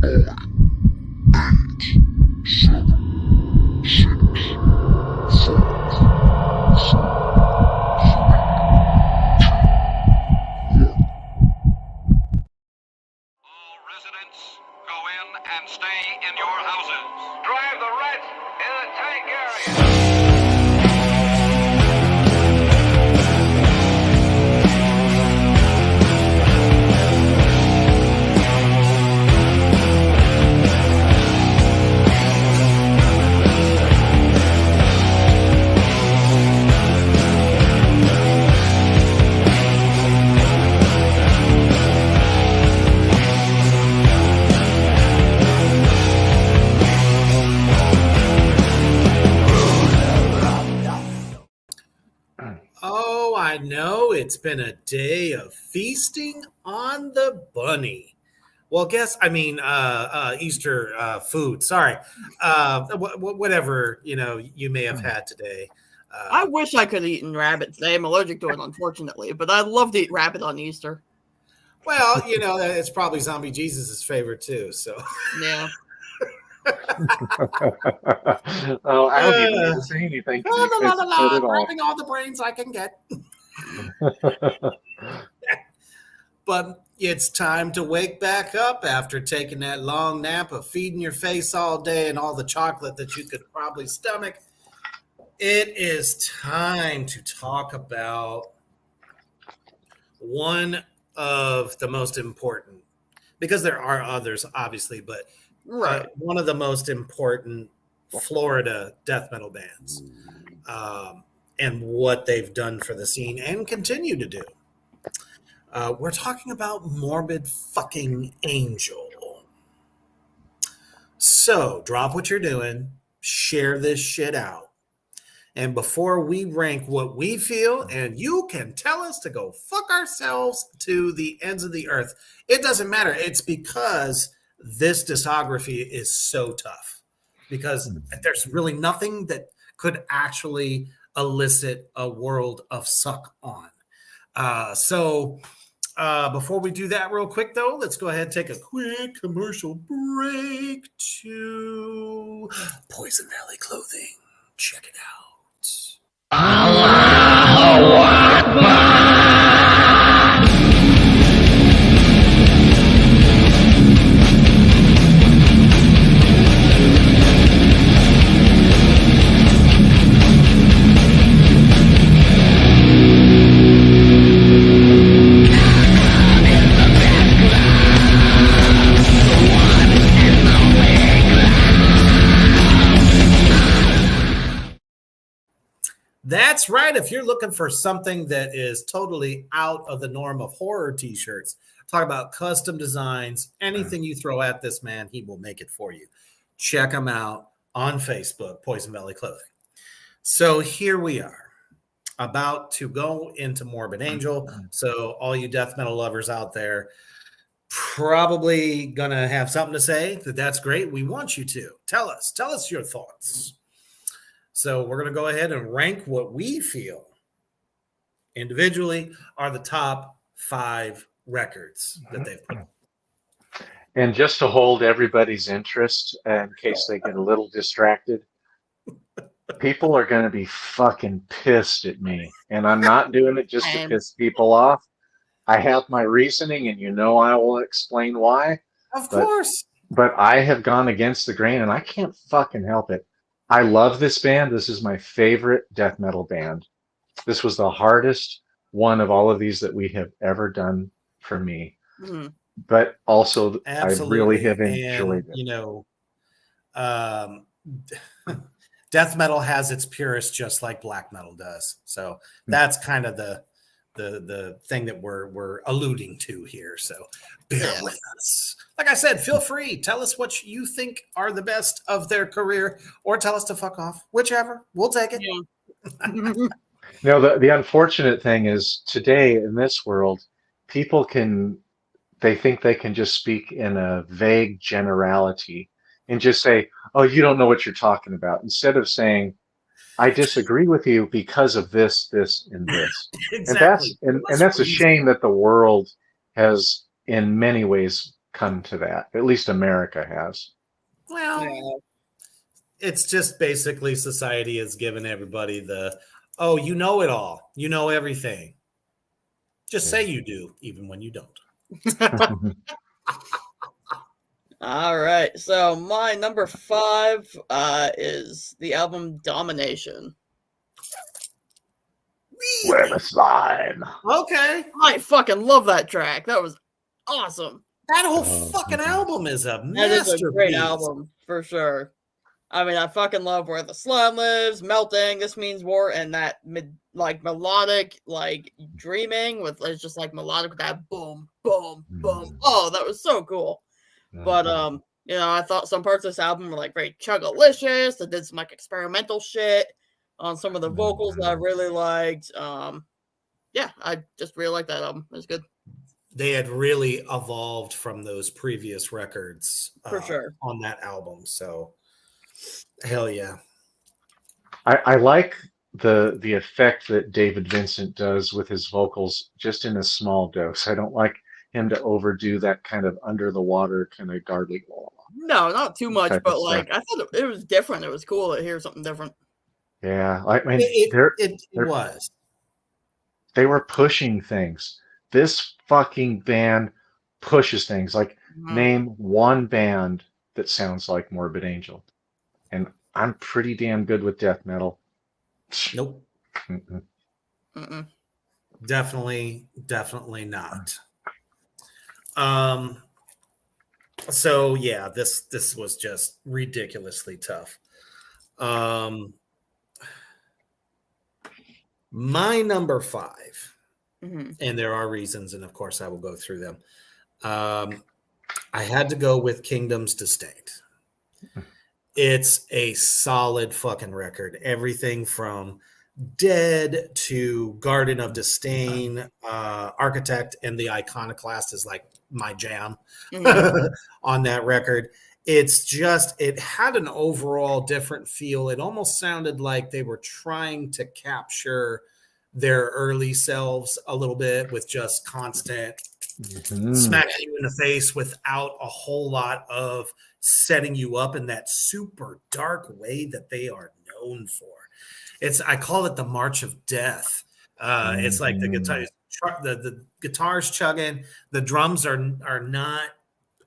Residents, go in and stay in your houses. Drive the rats in the tank area. Oh, I know. It's been a day of feasting on the bunny. Well, Easter food. Sorry, whatever you may have had today. I wish I could have eaten rabbit today. I'm allergic to it, unfortunately, but I'd love to eat rabbit on Easter. Well, it's probably Zombie Jesus's favorite too. So Yeah. Oh, I don't even need to say anything. Grabbing all the brains I can get. But it's time to wake back up after taking that long nap of feeding your face all day and all the chocolate that you could probably stomach. It is time to talk about one of the most important, because there are others, obviously, but Right. one of the most important Florida death metal bands, and what they've done for the scene and continue to do. We're talking about Morbid fucking Angel. So drop what you're doing, share this shit out. And before we rank what we feel, and you can tell us to go fuck ourselves to the ends of the earth, it doesn't matter. It's because this discography is so tough, because there's really nothing that could actually elicit a world of suck on. So before we do that real quick, though, let's go ahead and take a quick commercial break to Poison Valley Clothing. Check it out. Allahu Akbar. That's right. If you're looking for something that is totally out of the norm of horror t-shirts, talk about custom designs, anything you throw at this man, he will make it for you. Check him out on Facebook, Poison Valley Clothing. So here we are, about to go into Morbid Angel. So all you death metal lovers out there, probably gonna have something to say. That's great. We want you to tell us your thoughts. So we're going to go ahead and rank what we feel individually are the top 5 records that they've put out. And just to hold everybody's interest, in case they get a little distracted, people are going to be fucking pissed at me. And I'm not doing it just to piss people off. I have my reasoning, and I will explain why. Of course. But I have gone against the grain, and I can't fucking help it. I love this band. This is my favorite death metal band. This was the hardest one of all of these that we have ever done for me. Mm-hmm. But also, absolutely. I really have enjoyed it. Death metal has its purists just like black metal does. So that's kind of the thing that we're alluding to here. So bear with us. Like I said, feel free. Tell us what you think are the best of their career, or tell us to fuck off. Whichever. We'll take it. Yeah. The unfortunate thing is today in this world, people they think they can just speak in a vague generality and just say, oh, you don't know what you're talking about, instead of saying, I disagree with you because of this, this, and this. Exactly. And that's a shame that the world has in many ways come to that. At least America has. Well, Yeah. it's just basically society has given everybody the, oh, you know it all. You know everything. Just say you do, even when you don't. All right. So my number 5 is the album Domination. Where the slime? Okay. I fucking love that track. That was awesome. That whole Oh, fucking mhm. album is a That is a great masterpiece. album for sure. I mean, I fucking love Where the Slime Lives, Melting, This Means War, and that melodic, like dreaming with it's just like melodic with that boom, boom, boom. Mhm. Oh, that was so cool. But Mhm. you know, I thought some parts of this album were like very chuggalicious. It did some like experimental shit on some of the vocals that I really liked. Yeah, I just really like that album. It was good They had really evolved from those previous records for sure. on that album. So, hell yeah. I like the effect that David Vincent does with his vocals just in a small dose. I don't like him to overdo that kind of under the water kind of gargly No, not too much, type of but stuff. like I thought it was different. It was cool to hear something different. Yeah, I mean It they're was. they were pushing things. This fucking band pushes things. Like Mhm. name one band that sounds like Morbid Angel, and I'm pretty damn good with death metal. Nope. Mm-mm. Mm-mm. Definitely not. So yeah, this was just ridiculously tough. My number 5, Mhm. and there are reasons, and of course I will go through them. I had to go with Kingdoms Distinct. It's a solid fucking record. Everything from Dead to Garden of Disdain, Architect, and the Iconoclast is like my jam Mhm. on that record. It's just, it had an overall different feel. It almost sounded like they were trying to capture their early selves a little bit with just constant Mhm. smacking you in the face without a whole lot of setting you up in that super dark way that they are known for. It's, I call it the March of Death. It's like the guitar, Mhm. the guitar's chugging, the drums are not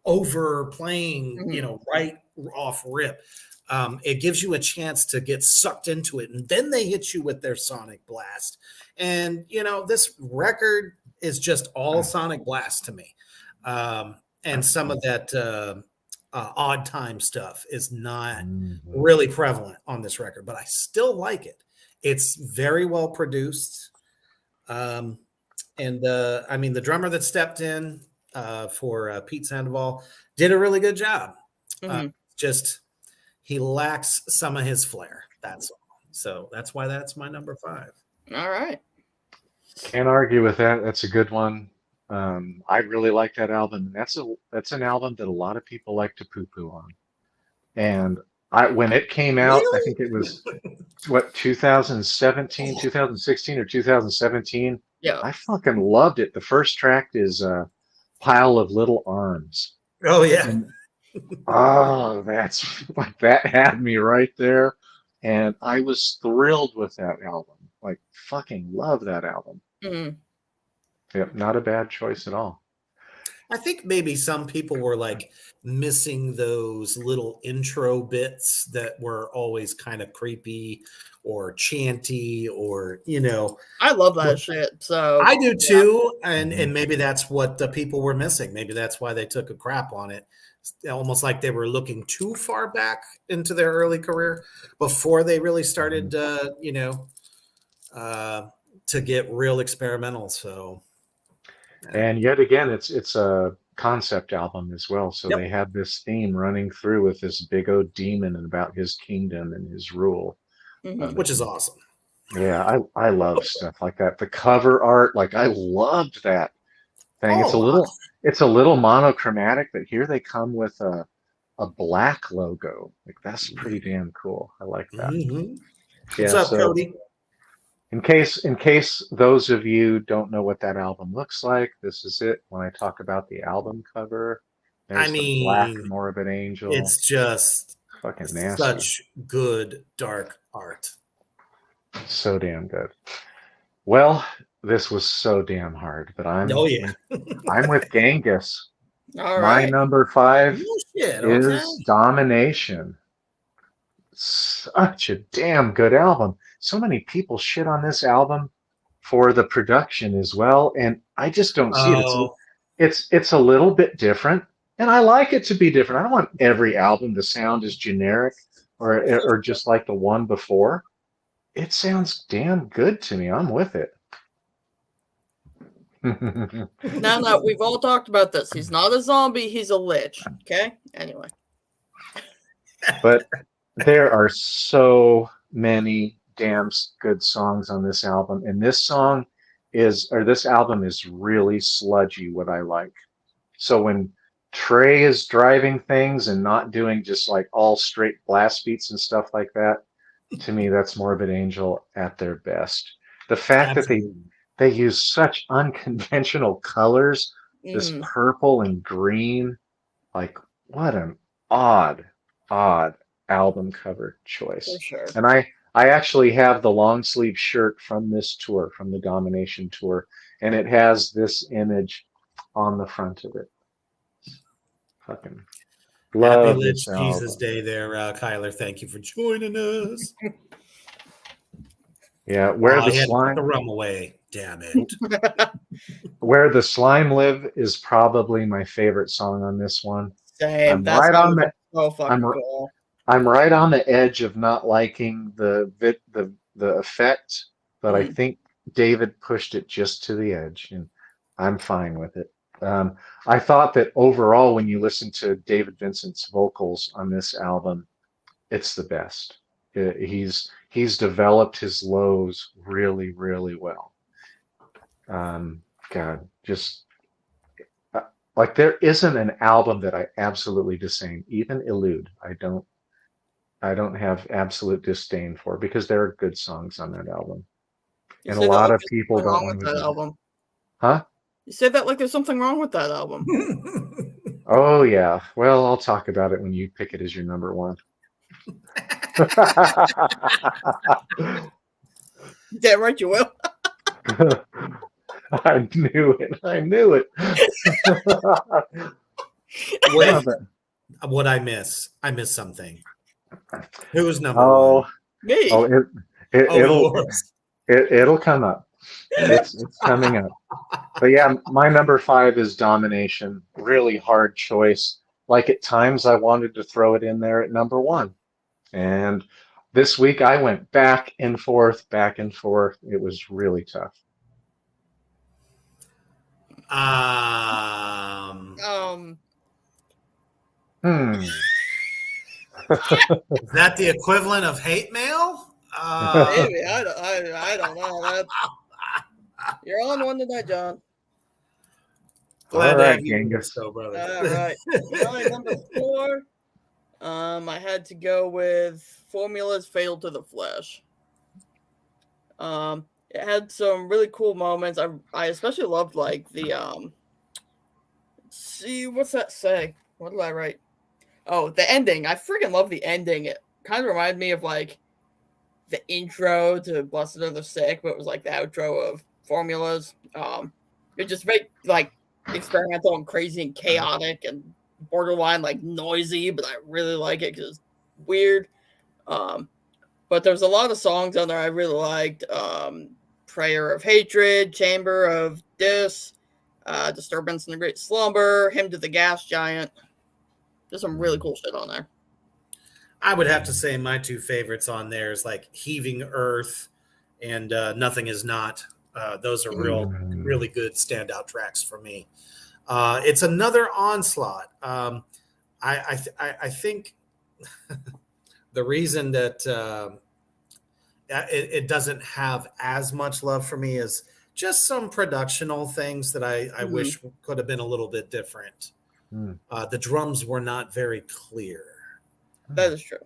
overplaying, Mhm. right off rip. It gives you a chance to get sucked into it, and then they hit you with their sonic blast. And this record is just all sonic blast to me. And some of that odd time stuff is not Mhm. really prevalent on this record, but I still like it. It's very well produced. Um, and I mean, the drummer that stepped in for Pete Sandoval did a really good job. Uh, Mhm. just he lacks some of his flair. That's all. So that's why that's my number 5. All right. Can't argue with that. That's a good one. I really like that album. That's an album that a lot of people like to poo-poo on. And when it came out, I Really? think it was what 2017, 2016, or 2017. Yeah. I fucking loved it. The first track is Pile of Little Arms. Oh yeah. And oh, that's like that had me right there. And I was thrilled with that album. Like fucking love that album. Mhm. Yep, not a bad choice at all. I think maybe some people were like missing those little intro bits that were always kind of creepy or chanty or I love that shit. So I do yeah. too, and Mhm. and maybe that's what the people were missing. Maybe that's why they took a crap on it, almost like they were looking too far back into their early career before they really started, uh, to get real experimental. So, yeah. And yet again, it's a concept album as well. So Yep, they have this theme running through with this big old demon and about his kingdom and his rule. Mhm. which is awesome. Yeah, I love stuff like that. The cover art, like I loved that thing. Oh, It's a little monochromatic, but here they come with a black logo. Like that's pretty damn cool. I like that. mhm. What's Yeah, up, so Cody? in case those of you don't know what that album looks like, this is it when I talk about the album cover. There's the Black mean, Morbid Angel. it's just Fucking nasty. such good dark art. So damn good. Well, this was so damn hard, but Oh yeah. I'm with Gangis. All My right. number 5 Oh, shit. is Okay. Domination. Such a damn good album. So many people shit on this album for the production as well, and I just don't see it. Oh, It's a little bit different, and I like it to be different. I don't want every album to sound as generic or just like the one before. It sounds damn good to me. I'm with it. Now, we've all talked about this. He's not a zombie, he's a lich. Okay? Anyway. But there are so many damn good songs on this album, and this album is really sludgy, what I like. So when Trey is driving things and not doing just like all straight blast beats and stuff like that, to me, that's Morbid Angel at their best. The fact absolutely. that they use such unconventional colors, this Mhm. purple and green, like what an odd album cover choice. For sure. And I actually have the long sleeve shirt from this tour, from the Domination tour, and it has this image on the front of it. Fucking love Happy Lich this Jesus album. Day there, Kyler. Thank you for joining us. Yeah, where I the had to put slime the rum away. Damn it. Where the Slime Live is probably my favorite song on this one. Same. I'm That's right on the so fucking I'm cool. I'm right on the edge of not liking the effect, but I Mm. think David pushed it just to the edge, and I'm fine with it. I thought that overall, when you listen to David Vincent's vocals on this album, it's the best. He's developed his lows really, really well. God, just like there isn't an album that I absolutely disdain. Even Elude, I don't have absolute disdain for, because there are good songs on that album, You and a say that lot like of there's people something don't wrong want with to that do that. album. Huh? You say that like there's something wrong with that album. Oh yeah. Well, I'll talk about it when you pick it as your number 1. Damn right you will. I knew it. I knew it. Wait, what I miss? I miss something. Who's number Oh, one? Me. oh, it'll Yours. it'll come up. It's coming up. But yeah, my number 5 is Domination. Really hard choice. Like at times I wanted to throw it in there at number 1. And this week I went back and forth, back and forth. It was really tough. Hmm. Is that the equivalent of hate mail? Maybe. I don't know. That's, you're on one tonight, John. Glad All to right, have you with us, Gangis. though, brother. All right. My number 4. I had to go with Formula's Fatal to the Flesh. It had some really cool moments. I especially loved like the see, what's that say? What did I write? Oh, the ending. I freaking love the ending. It kind of reminded me of like the intro to Blessed Are the Sick, but it was like the outro of Formulas. It's just very like experimental and crazy and chaotic and borderline like noisy, but I really like it because it's weird. But there's a lot of songs on there I really liked. Prayer of Hatred, Chamber of Dis, Disturbance in the Great Slumber, Hymn to the Gas Giant. There's some really cool shit on there. I would have to say my 2 favorites on there is like Heaving Earth and Nothing Is Not. Those are really good standout tracks for me. It's another onslaught. I think the reason that it doesn't have as much love for me is just some productional things that I wish could have been a little bit different. The drums were not very clear. That is true.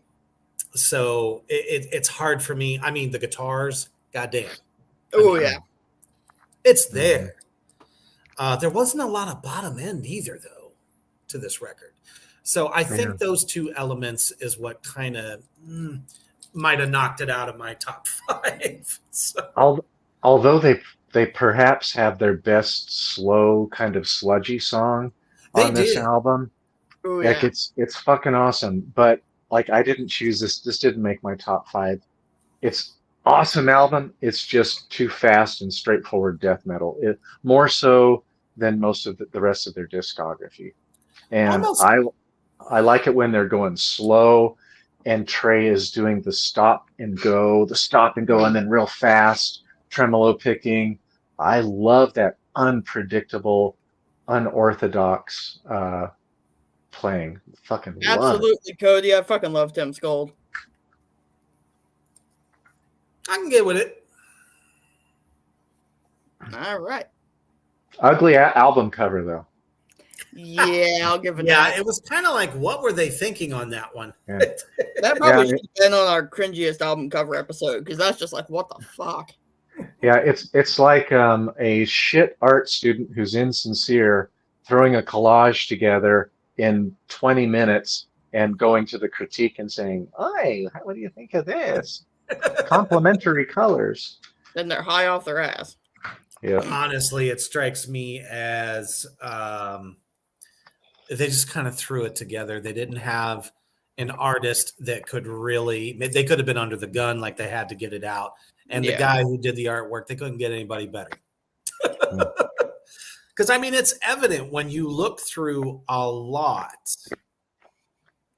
So it's hard for me. I mean, the guitars, goddamn. Oh, yeah. It's there. There wasn't a lot of bottom end either, though, to this record. So I Yeah. think those two elements is what kind of might have knocked it out of my top 5. So, Although they perhaps have their best slow kind of sludgy song they on this did. album. Oh Like yeah. it's fucking awesome. But like I didn't choose this. This didn't make my top 5. It's awesome album. It's just too fast and straightforward death metal. More so than most of the rest of their discography. And Almost. I like it when they're going slow and Trey is doing the stop and go, and then real fast tremolo picking. I love that unpredictable, unorthodox playing. Fucking love it. Absolutely, Cody. I fucking love Tim Scold. I can get with it. All right. Ugly album cover though. Yeah, I'll give it Yeah, that. it was kind of like, what were they thinking on that one? Yeah. That probably Yeah, should have been on our cringiest album cover episode because that's just like, what the fuck? Yeah, it's like a shit art student who's insincere throwing a collage together in 20 minutes and going to the critique and saying, "Hey, what do you think of this? Complementary colors." Then they're high off their ass. Yeah. Honestly, it strikes me as they just kind of threw it together. They didn't have an artist that could really, they could have been under the gun, like they had to get it out. And the Yeah. guy who did the artwork, they couldn't get anybody better. Because I mean, it's evident when you look through a lot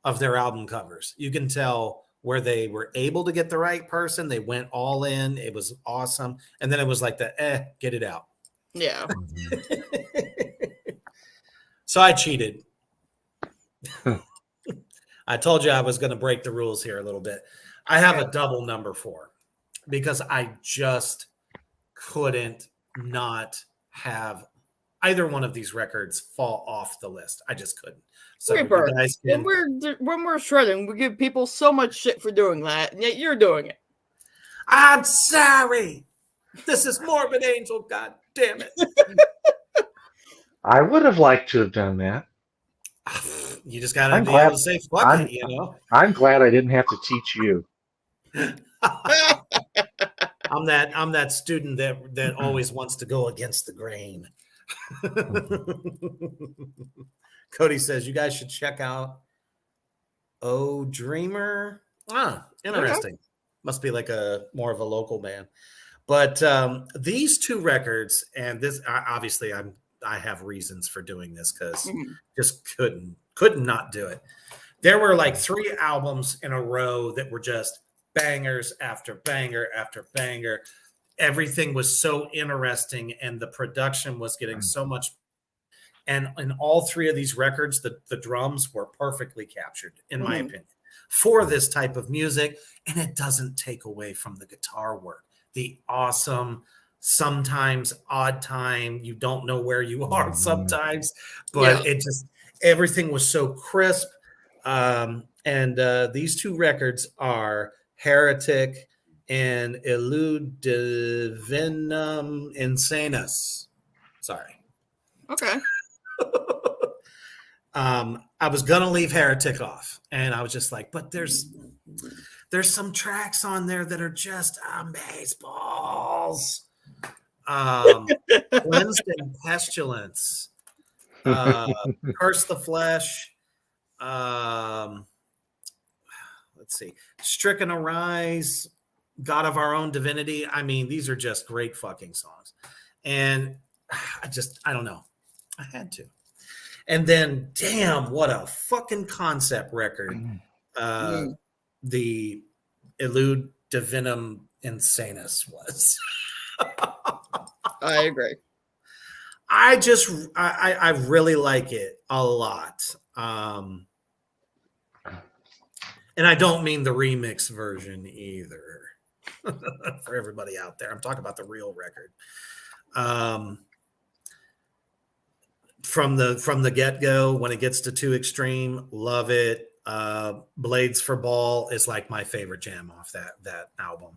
of their album covers. You can tell where they were able to get the right person. They went all in. It was awesome. And then it was like get it out. Yeah. So I cheated. I told you I was going to break the rules here a little bit. I have a double number 4 because I just couldn't not have either one of these records fall off the list. I just couldn't. So you Reaper, guys when we're shredding, we give people so much shit for doing that, and yet you're doing it. I'm sorry. This is Morbid Angel. God damn it. I would have liked to have done that. You just got to I'm be glad- able to say fuck I'm- it, you know? I'm glad I didn't have to teach you. I'm that student that always wants to go against the grain. Cody says you guys should check out Oh Dreamer. Interesting. Must be like more of a local band. But these two records, and this obviously I have reasons for doing this because just couldn't not do it. There were like 3 albums in a row that were just bangers after banger after banger. Everything was so interesting and the production was getting so much. And in all 3 of these records, the drums were perfectly captured, in my opinion, for this type of music. And it doesn't take away from the guitar work. The awesome, sometimes odd time. You don't know where you are sometimes, but it just, everything was so crisp. And these 2 records are Heretic and Elude Divinum Insanus. Sorry. Okay. I was gonna leave Heretic off, and I was just like, but there's some tracks on there that are just amazeballs. Cleansed and Pestilence, Curse the Flesh. Let's see, Stricken Arise, God of Our Own Divinity. I mean, these are just great fucking songs, and I don't know, I had to. And then, damn, what a fucking concept record. The Elude Divinum Insanus was. I agree. I really like it a lot. And I don't mean the remix version either. For everybody out there, I'm talking about the real record. From the get-go, when it gets to Too Extreme, love it. Blades for Ball is like my favorite jam off that album.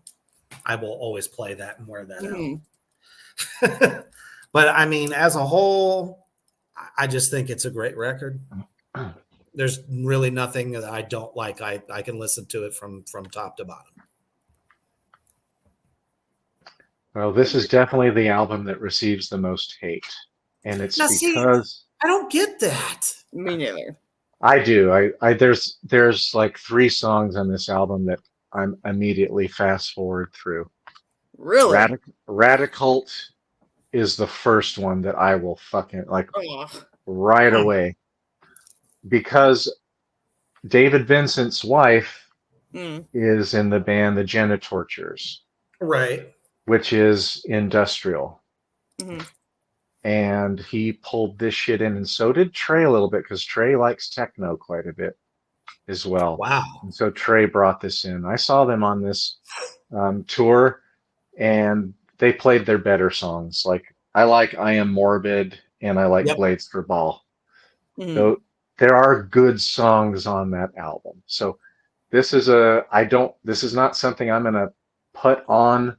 I will always play that and wear that out. But I mean, as a whole, I just think it's a great record. There's really nothing that I don't like. I can listen to it from top to bottom. Well, this is definitely the album that receives the most hate, and it's Now, see, because I don't get that. Me neither. I do. There's like 3 songs on this album that I'm immediately fast forward through. Really? Radicult is the first one that I will fucking like Ugh. right away, because David Vincent's wife Mm. is in the band The Genitortures, Right. which is industrial. Mhm. And he pulled this shit in, and so did Trey a little bit, because Trey likes techno quite a bit as well. Wow. And so Trey brought this in. I saw them on this tour, and they played their better songs. Like I like I Am Morbid, and I like Yep. Blades for Ball. Mhm. So there are good songs on that album. So this is not something I'm gonna put on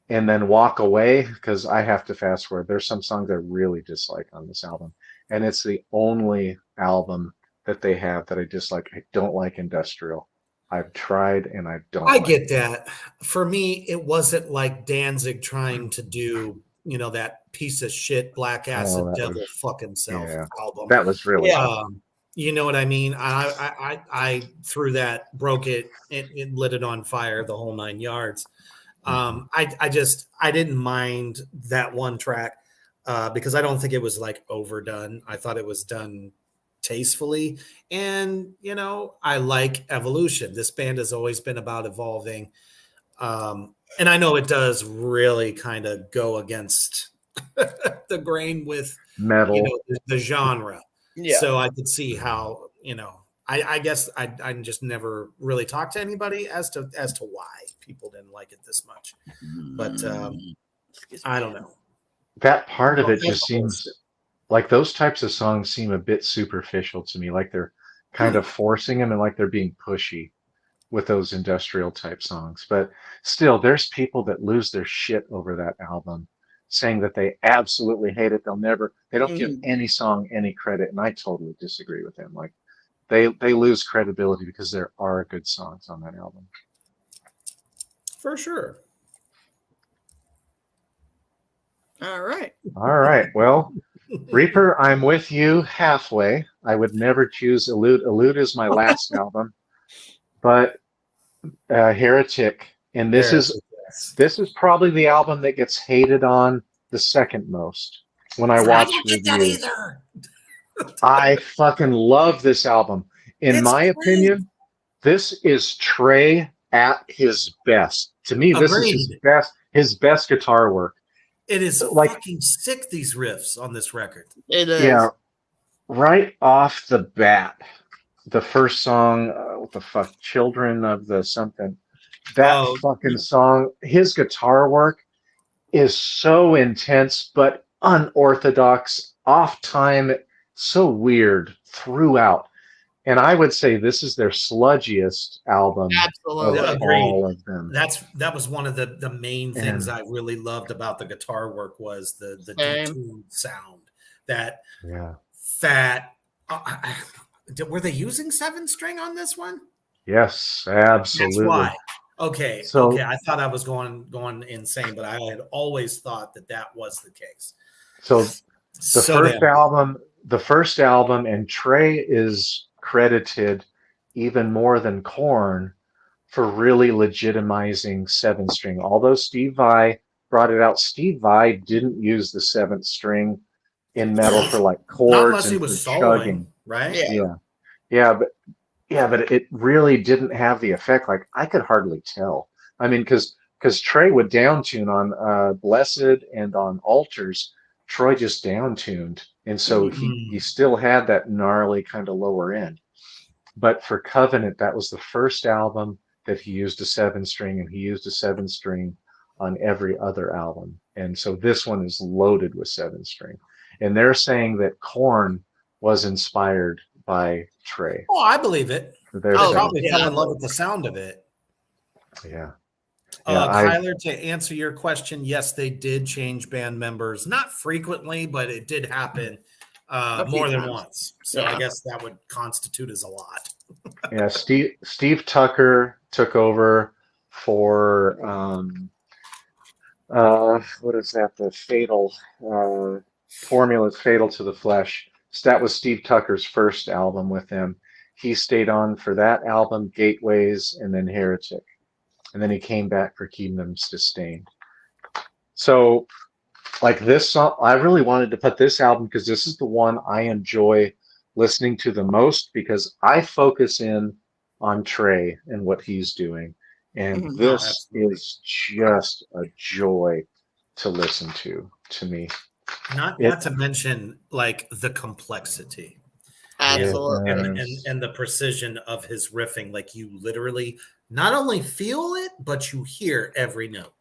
and then walk away, because I have to fast forward. There's some songs I really dislike on this album, and it's the only album that they have that I dislike. I don't like industrial. I've tried and I don't. I like get it. that. For me, it wasn't like Danzig trying to do, that piece of shit Black Acid Oh, that Devil was fucking self yeah. album. That was really Yeah. You know what I mean? I threw that, broke it, it lit it on fire, the whole 9 yards. I didn't mind that one track because I don't think it was like overdone. I thought it was done tastefully, and I like evolution. This band has always been about evolving, and I know it does really kind of go against the grain with metal. the genre. Yeah. So I could see how I guess I just never really talked to anybody as to why people didn't like it this much. But I don't know. That part of Well, it just seems like those types of songs seem a bit superficial to me. Like they're kind of forcing them, and like they're being pushy with those industrial type songs. But still, there's people that lose their shit over that album, saying that they absolutely hate it. They don't give any song any credit, and I totally disagree with them. Like they lose credibility because there are good songs on that album. For sure. All right. All right. Well, Reaper, I'm with you halfway. I would never choose Elude. Elude is my last album, but Heretic, and this is probably the album that gets hated on the second most when I watch reviews. I fucking love this album. In my opinion, this is Trey at his best. To me, this is his best guitar work. It is like fucking sick, these riffs on this record. It is. Yeah, right off the bat, the first song, what the fuck, Children of the something. That fucking song, his guitar work is so intense, but unorthodox, off time, so weird throughout. And I would say this is their sludgiest album Absolutely. of all of them. That was one of the main things I really loved about the guitar work was the detuned sound. That fat. Were they using 7-string on this one? Yes, absolutely. That's why. Okay. Okay. I thought I was going insane, but I had always thought that was the case. So the first album, and Trey is credited even more than Korn for really legitimizing 7-string. Although Steve Vai brought it out, Steve Vai didn't use the 7th string in metal for like chords and for chugging, right? But it really didn't have the effect. Like I could hardly tell. I mean, because Trey would downtune on Blessed and on Altars. Troy just downtuned, and so he still had that gnarly kind of lower end. But for Covenant, that was the first album that he used a 7-string, and he used a 7-string on every other album. And so this one is loaded with 7-string. And they're saying that Korn was inspired by Trey. Oh, I believe it. They probably fell in love with the sound of it. Yeah. Kyler, to answer your question, yes, they did change band members. Not frequently, but it did happen A few more than times. once. So I Yeah. guess that would constitute as a lot. Yeah, Steve Tucker took over for what is that? The Fatal Formula's Fatal to the Flesh. So that was Steve Tucker's first album with him. He stayed on for that album, Gateways, and then Heretic. And then he came back for Kingdom Sustained. So, like this song, I really wanted to put this album because this is the one I enjoy listening to the most because I focus in on Trey and what he's doing. And Mhm. Oh, this absolutely. is just a joy to listen to me. Not to mention like the complexity Absolutely. and the precision of his riffing. Like you literally not only feel it, but you hear every note.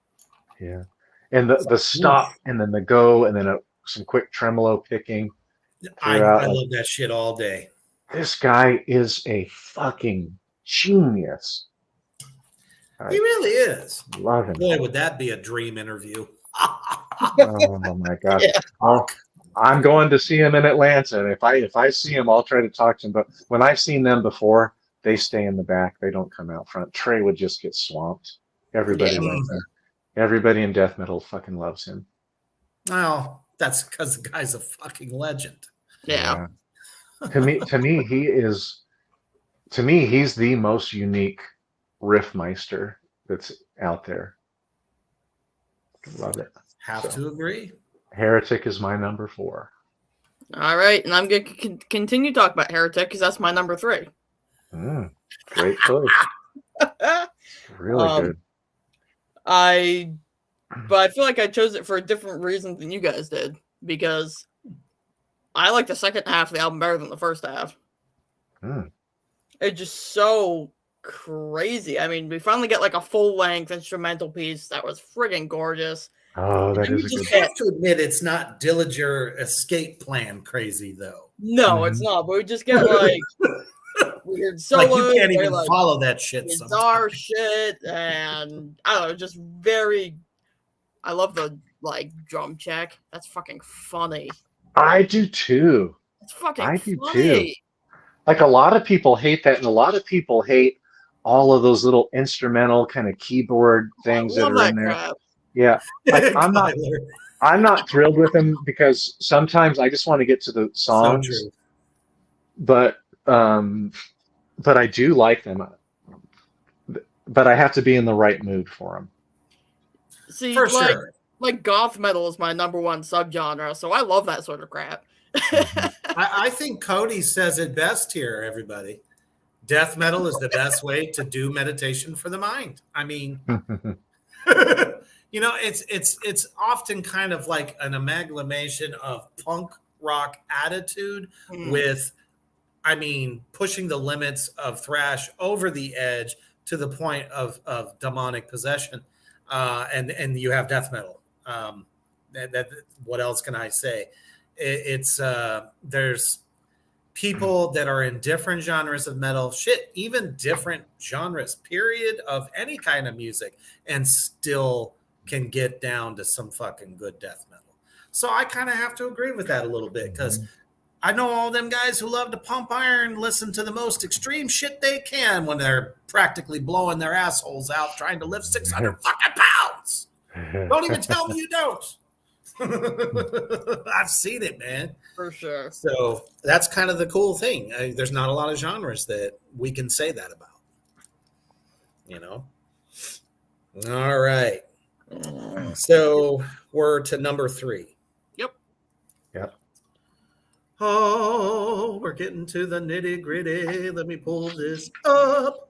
Yeah. And the stop and then the go and then some quick tremolo picking I throughout. Like, love that shit all day. this guy is a fucking genius. He I really is. love him. Boy, would that be a dream interview. Oh my gosh. Yeah. Oh, I'm going to see him in Atlanta. And if I see him, I'll try to talk to him. But when I've seen them before, they stay in the back. They don't come out front. Trey would just get swamped. Everybody Yeah. loves him. Everybody in death metal fucking loves him. Well, that's because the guy's a fucking legend. Yeah. To me, he's the most unique riffmeister that's out there. Love it. Have to agree. Heretic is my number 4. All right, and I'm going to continue to talk about Heretic because that's my number 3. Great choice. Really good. But I feel like I chose it for a different reason than you guys did because I like the second half of the album better than the first half. It's just so crazy. I mean, we finally get like a full-length instrumental piece that was friggin' gorgeous. Oh, that is a You good. have to admit it's not Dillinger escape plan crazy though. No, it's not. But we just get like weird solos. Like you can't even like, follow that shit. bizarre shit, and I don't know, just very. I love the like drum check. That's fucking funny. I do too. It's fucking I do funny. too. Like a lot of people hate that, and a lot of people hate all of those little instrumental kind of keyboard things I that love are that in there. crap. Yeah, like, Kyler. I'm not thrilled with them because sometimes I just want to get to the So songs, true. but I do like them. But I have to be in the right mood for them. See, For sure. like goth metal is my number 1 subgenre, so I love that sort of crap. I think Cody says it best here, everybody. Death metal is the best way to do meditation for the mind. I mean, you know, it's often kind of like an amalgamation of punk rock attitude with, I mean, pushing the limits of thrash over the edge to the point of demonic possession, and you have death metal. That what else can I say? It's there's people that are in different genres of metal, shit, even different genres, period, of any kind of music, and still can get down to some fucking good death metal. So I kind of have to agree with that a little bit because I know all them guys who love to pump iron listen to the most extreme shit they can when they're practically blowing their assholes out trying to lift 600 fucking pounds. Don't even tell me you don't. I've seen it, man. For sure. So that's kind of the cool thing. There's not a lot of genres that we can say that about. You know? All right. So we're to number 3. Yep. Oh, we're getting to the nitty gritty. Let me pull this up.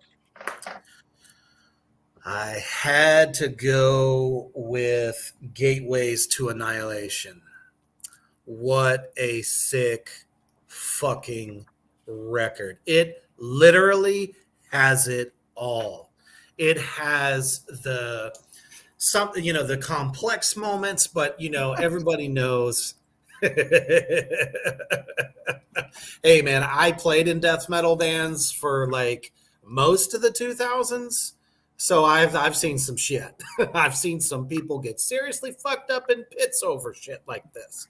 I had to go with Gateways to Annihilation. What a sick fucking record. It literally has it all. It has the complex moments, but everybody knows. Hey man, I played in death metal bands for like most of the 2000s. So I've seen some shit. I've seen some people get seriously fucked up in pits over shit like this.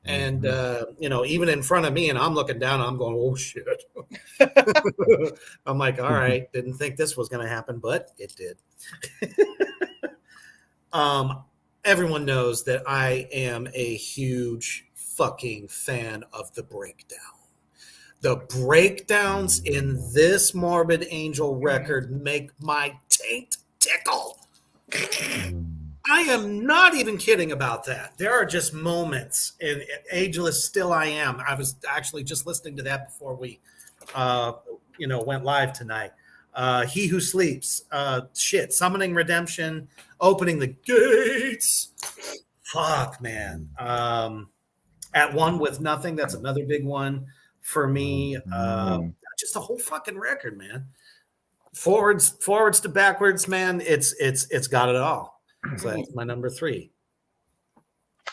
And even in front of me, and I'm looking down, I'm going, oh shit. I'm like, all right, didn't think this was going to happen, but it did. Everyone knows that I am a huge fucking fan of the breakdown. The breakdowns in this Morbid Angel record make my taint tickle. I am not even kidding about that. There are just moments in Ageless Still I Am. I was actually just listening to that before we went live tonight. He Who Sleeps, Summoning Redemption, Opening the Gates. Fuck, man. At One With Nothing, that's another big one for me. Just the whole fucking record, man. Forwards to backwards, man. It's got it all. So that's my number 3.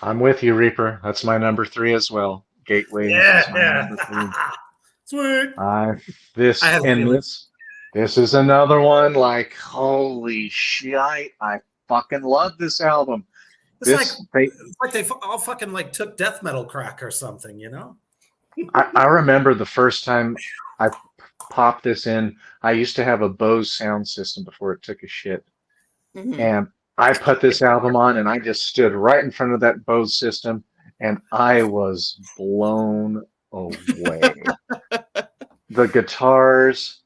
I'm with you, Reaper. That's my number 3 as well. Gateway. Yeah. Sweet. This is another one. Like, holy shit! I fucking love this album. It's like they all fucking like took death metal crack or something, you know? I remember the first time I popped this in. I used to have a Bose sound system before it took a shit, and I put this album on, and I just stood right in front of that Bose system, and I was blown away. The guitars,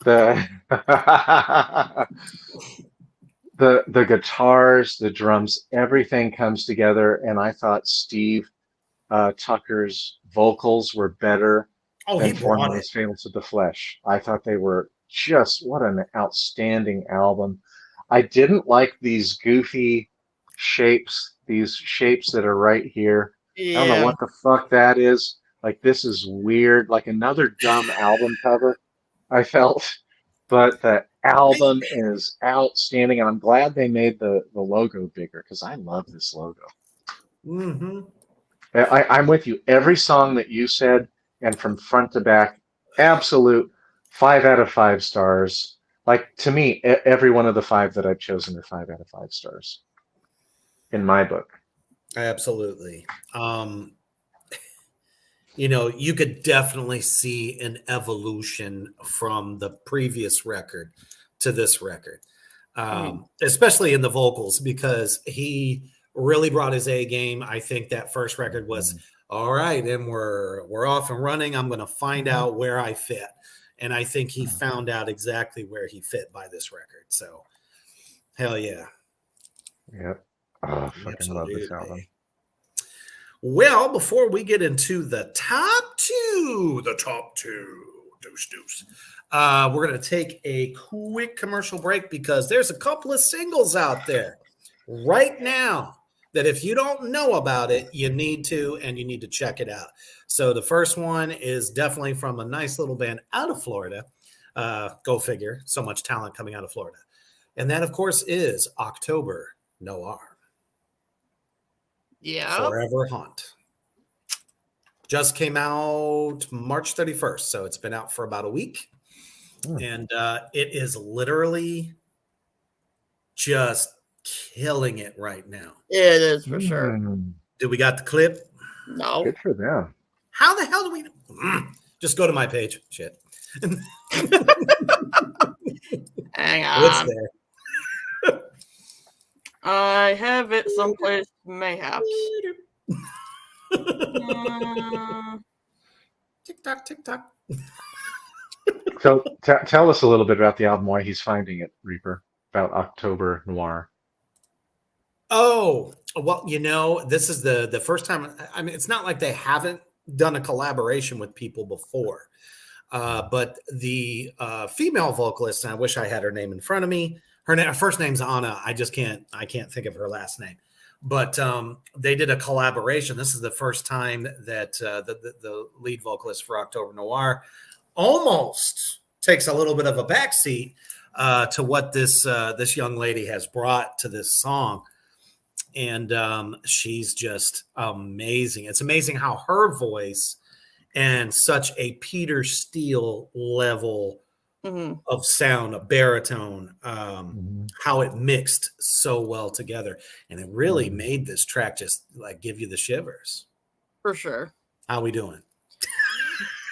the guitars, the drums, everything comes together, and I thought Steve Tucker's vocals were better than Formula's Fables of the Flesh. I thought they were just, what an outstanding album. I didn't like these goofy shapes, these shapes that are right here. Yeah. I don't know what the fuck that is. Like, this is weird, like another dumb album cover, I felt. But the album is outstanding, and I'm glad they made the logo bigger, because I love this logo. I'm with you. Every song that you said, and from front to back, absolute 5 out of 5 stars. Like, to me, every one of the 5 that I've chosen are 5 out of 5 stars in my book. Absolutely. You could definitely see an evolution from the previous record to this record, especially in the vocals, because he really brought his A game. I think that first record was all right, and we're off and running. I'm going to find out where I fit. And I think he found out exactly where he fit by this record. So, hell yeah. Yep. Oh, I fucking love this album. Well, before we get into the top two, deuce. We're going to take a quick commercial break, because there's a couple of singles out there right now that if you don't know about it, you need to check it out. So the first one is definitely from a nice little band out of Florida. Go figure, so much talent coming out of Florida. And that, of course, is October Noir. Yeah. Forever Haunt. Just came out March 31st, so it's been out for about a week. And it is literally just killing it right now. It is, for sure. Do we got the clip? No. Good for them. How the hell do we... Just go to my page. Shit. Hang on. It's there. I have it someplace, mayhaps. Tick-tock. So tell us a little bit about the album, why he's finding it, Reaper, about October Noir. Oh, well, this is the first time. I mean, it's not like they haven't done a collaboration with people before. But the female vocalist, and I wish I had her name in front of me. Her first name's Anna. I can't think of her last name. But they did a collaboration. This is the first time that the lead vocalist for October Noir almost takes a little bit of a backseat to what this young lady has brought to this song. And she's just amazing. It's amazing how her voice and such a Peter Steele level of sound, a baritone, how it mixed so well together. And it really made this track just like give you the shivers. For sure. How we doing?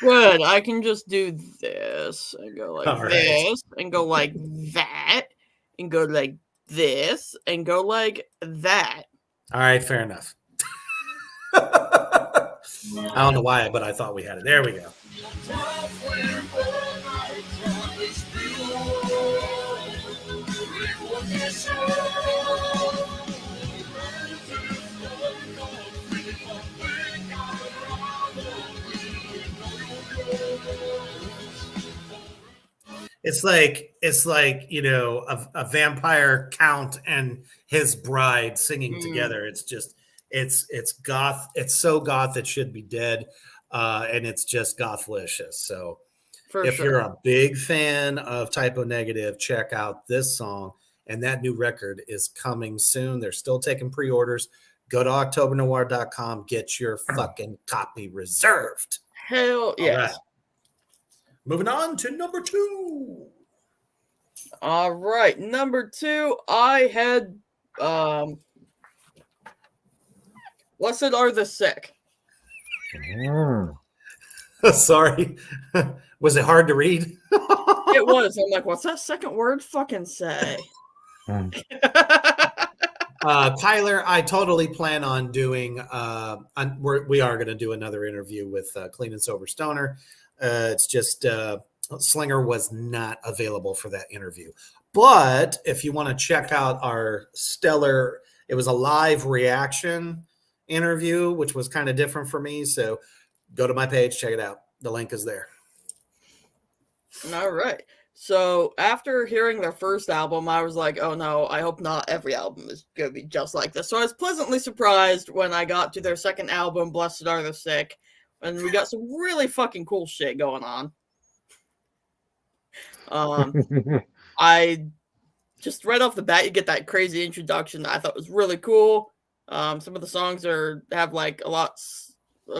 Good. I can just do this and go like All right. this and go like that and go like this and go like that. All right, fair enough. I don't know why, but I thought we had it. There we go. It's like a vampire count and his bride singing together. It's just it's goth. It's so goth it should be dead, and it's just gothlicious. So For if sure. you're a big fan of Typo Negative, check out this song. And that new record is coming soon. They're still taking pre-orders. Go to octobernoir.com. Get your fucking copy reserved. Hell yes. All right. Moving on to number 2. All right, number 2, I had Blessed Are the Sick. Sorry. Was it hard to read? It was. I'm like, what's that second word fucking say? Tyler, I totally plan on doing we are going to do another interview with Clean and Sober Stoner. It's just Slinger was not available for that interview. But if you want to check out our stellar, it was a live reaction interview, which was kind of different for me. So go to my page, check it out. The link is there. All right. So after hearing their first album, I was like, oh no, I hope not every album is going to be just like this. So I was pleasantly surprised when I got to their second album, Blessed Are the Sick, and we got some really fucking cool shit going on. I just right off the bat, you get that crazy introduction that I thought was really cool. Some of the songs have like a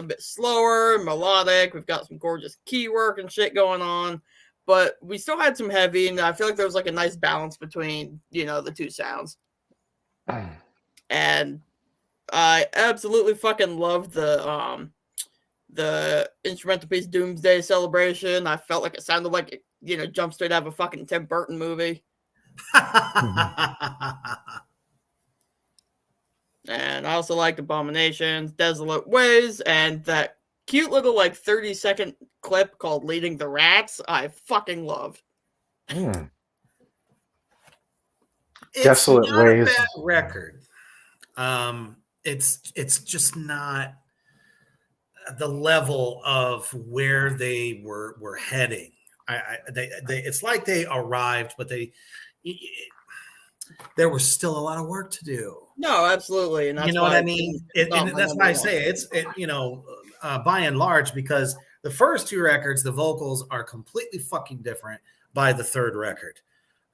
bit slower, melodic. We've got some gorgeous key work and shit going on, but we still had some heavy, and I feel like there was like a nice balance between, the two sounds. And I absolutely fucking loved the instrumental piece Doomsday Celebration. I felt like it sounded like it, jumped straight out of a fucking Tim Burton movie. And I also liked Abominations, Desolate Ways, and that cute little 30-second clip called Leading the Rats. I fucking loved. Desolate not Ways. A bad record. It's just not the level of where they were heading. It's like they arrived, but there was still a lot of work to do. No, absolutely, and that's what I mean. And that's why I say by and large, because the first 2 records, the vocals are completely fucking different by the third record.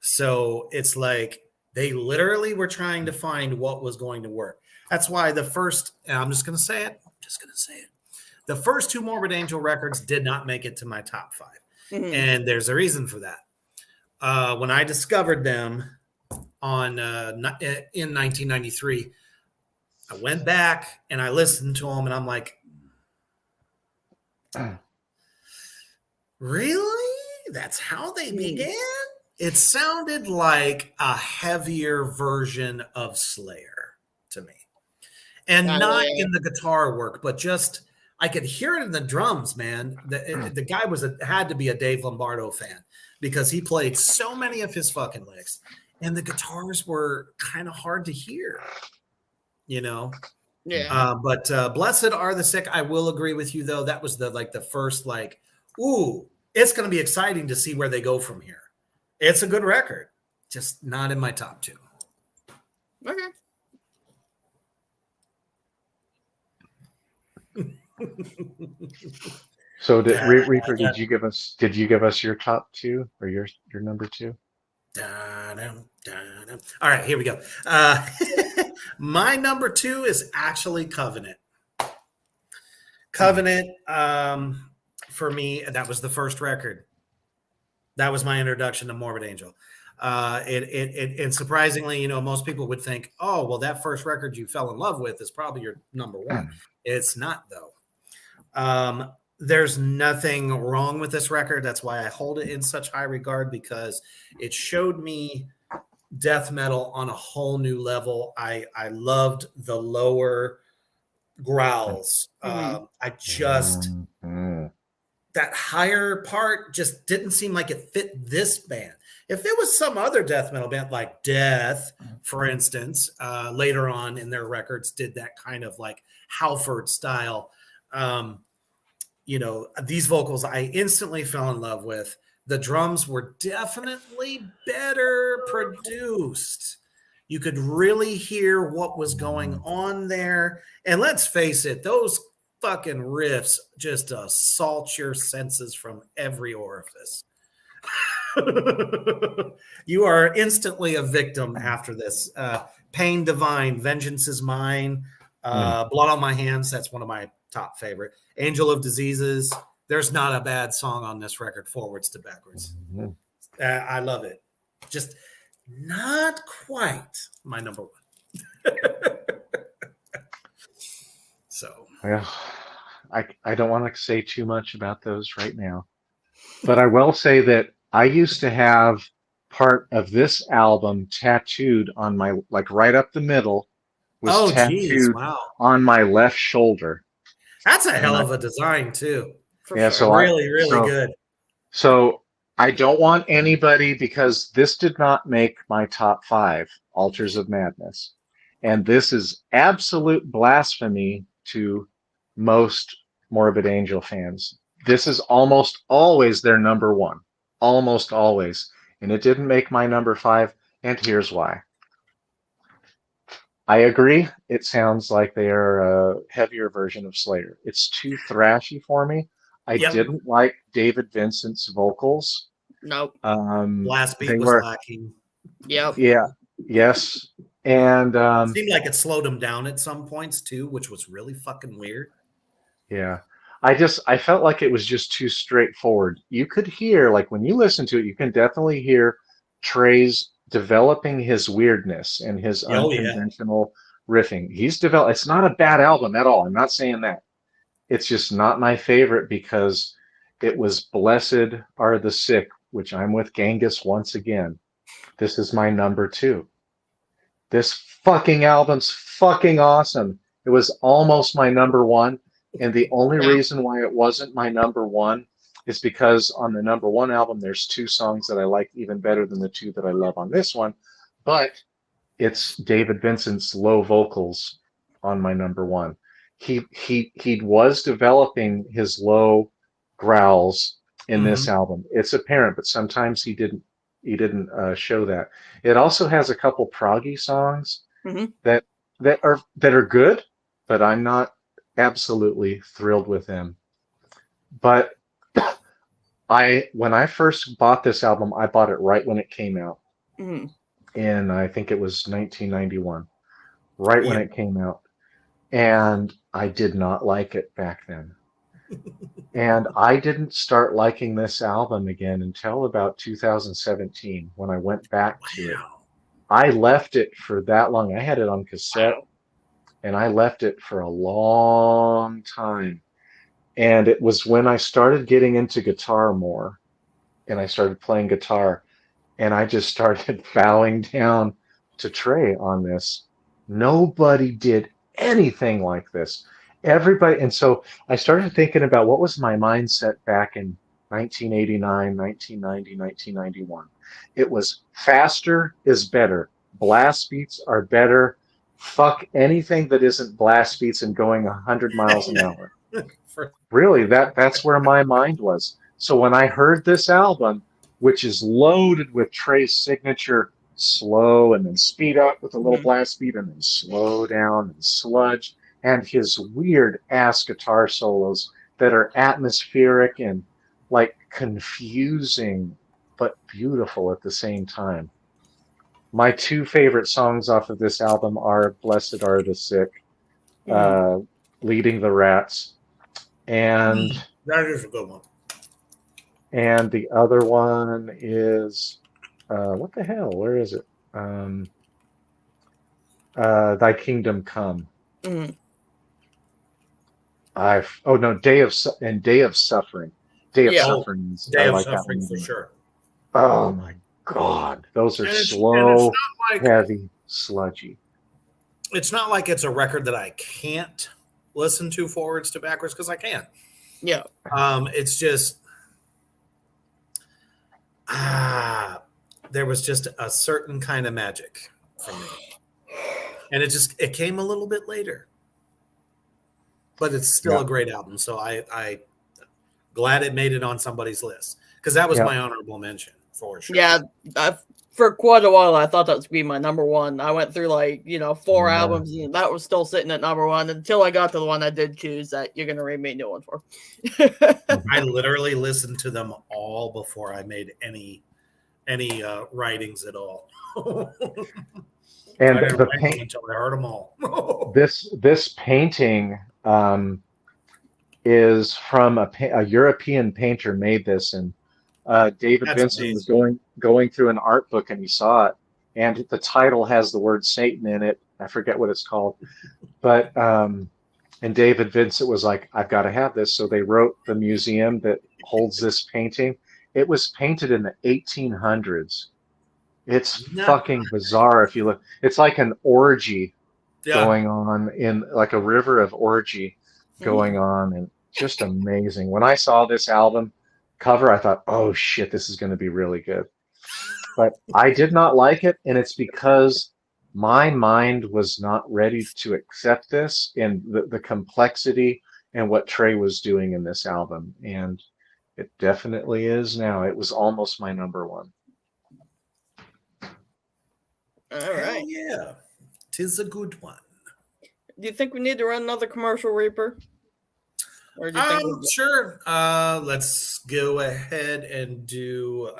So it's like they literally were trying to find what was going to work. That's why the first, and I'm just going to say it. The first 2 Morbid Angel records did not make it to my top 5. Mm-hmm. And there's a reason for that. When I discovered them in 1993, I went back and I listened to them, and I'm like, really? That's how they began? It sounded like a heavier version of Slayer to me. And not in the guitar work, but just I could hear it in the drums, man. The guy had to be a Dave Lombardo fan, because he played so many of his fucking licks, and the guitars were kind of hard to hear, Yeah. But Blessed Are the Sick, I will agree with you, though. That was the first ooh, it's going to be exciting to see where they go from here. It's a good record, just not in my top 2. Okay. So Reaper, did you give us your top 2 or your number 2? All right, here we go. My number 2 is actually Covenant. Covenant, for me, that was the first record. That was my introduction to Morbid Angel. And surprisingly, you know, most people would think, oh, well, that first record you fell in love with is probably your number one. It's not, though. There's nothing wrong with this record. That's why I hold it in such high regard, because it showed me death metal on a whole new level. I loved the lower growls. I just that higher part just didn't seem like it fit this band. If it was some other death metal band like Death, for instance, later on in their records did that kind of like Halford style. You know, these vocals I instantly fell in love with. The drums were definitely better produced. You could really hear what was going on there. And let's face it, those fucking riffs just assault your senses from every orifice. You are instantly a victim after this. Pain Divine, Vengeance is Mine, Blood on My Hands, that's one of my top favorite. Angel of Diseases. There's not a bad song on this record, forwards to backwards. I love it. Just not quite my number one. So, well, I don't want to say too much about those right now, but I will say that I used to have part of this album tattooed on my, like right up the middle, was geez, tattooed wow. on my left shoulder. That's a hell of a design too. Yeah, sure. so really good. So I don't want anybody, because this did not make my top 5, Altars of Madness. And this is absolute blasphemy to most Morbid Angel fans. This is almost always their number 1. Almost always. And it didn't make my number 5, and here's why. I agree. It sounds like they are a heavier version of Slayer. It's too thrashy for me. I didn't like David Vincent's vocals. Nope. Blast beat was lacking. Yep. Yeah. Yes. And it seemed like it slowed him down at some points too, which was really fucking weird. Yeah. I felt like it was just too straightforward. You could hear, like when you listen to it, you can definitely hear Trey's developing his weirdness and his unconventional riffing. He's developed. It's not a bad album at all. I'm not saying that. It's just not my favorite because it was Blessed Are the Sick, which I'm with Gangis once again. This is my number 2. This fucking album's fucking awesome. It was almost my number 1. And the only reason why it wasn't my number 1 is because on the number 1 album, there's 2 songs that I like even better than the 2 that I love on this one. But it's David Vincent's low vocals on my number 1. He was developing his low growls in this album. It's apparent, but sometimes he didn't show that. It also has a couple proggy songs that are good, but I'm not absolutely thrilled with them. But when I first bought this album, I bought it right when it came out. And I think it was 1991, right when it came out. And I did not like it back then. And I didn't start liking this album again until about 2017 when I went back to it. I left it for that long. I had it on cassette, and I left it for a long time. And it was when I started getting into guitar more, and I started playing guitar, and I just started bowing down to Trey on this. Nobody did anything like this. Everybody, and so I started thinking about what was my mindset back in 1989, 1990, 1991. It was faster is better. Blast beats are better. Fuck anything that isn't blast beats and going 100 miles an hour. Really, that's where my mind was. So when I heard this album, which is loaded with Trey's signature slow and then speed up with a little blast beat and then slow down and sludge, and his weird ass guitar solos that are atmospheric and like confusing but beautiful at the same time. My 2 favorite songs off of this album are Blessed Are the Sick, Leading the Rats, and that is a good one. And the other one is what the hell? Where is it? Thy Kingdom Come. Mhm. Oh no, Day of Suffering. Day of Yeah. Oh, Suffering is, I Day of like that Suffering one for even. sure. Oh my God, those are And it's slow, not like heavy, sludgy. it's a record that I can't listen to forwards to backwards because I can. Yeah. It's just there was just a certain kind of magic for me, and it came a little bit later, but it's still Yeah, a great album. So I glad it made it on somebody's list because that was yeah, my honorable mention for sure. Yeah. For quite a while, I thought that was going to be my number one. I went through 4 yeah. albums, and that was still sitting at number one until I got to the one I did choose that you're going to read me a new one for. I literally listened to them all before I made any writings at all. I And didn't the write them paint, until I heard them all. this painting is from a European painter made this, and David That's Vincent was amazing. going through an art book and he saw it, and the title has the word Satan in it. I forget what it's called, but and David Vincent was like, I've got to have this. So they wrote the museum that holds this painting. It was painted in the 1800s. It's Yeah. fucking bizarre if you look. It's like an orgy Yeah. going on in like a river of orgy going on, and just amazing. When I saw this album cover, I thought, oh shit, this is going to be really good. But I did not like it, and it's because my mind was not ready to accept this and the complexity and what Trey was doing in this album. And it definitely is now. It was almost my number one. All Hell right. yeah. 'Tis a good one. Do you think we need to run another commercial, Reaper? Or do you think we're Sure. Let's go ahead and do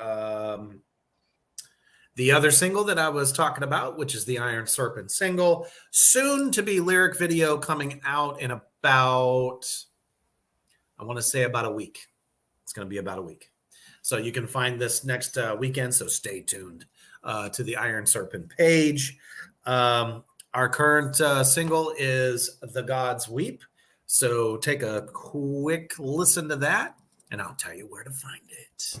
the other single that I was talking about, which is the Iron Serpent single. Soon to be lyric video coming out in about, I want to say about a week. It's going to be about a week. So you can find this next weekend. So stay tuned to the Iron Serpent page. Our current single is The Gods Weep. So take a quick listen to that, and I'll tell you where to find it.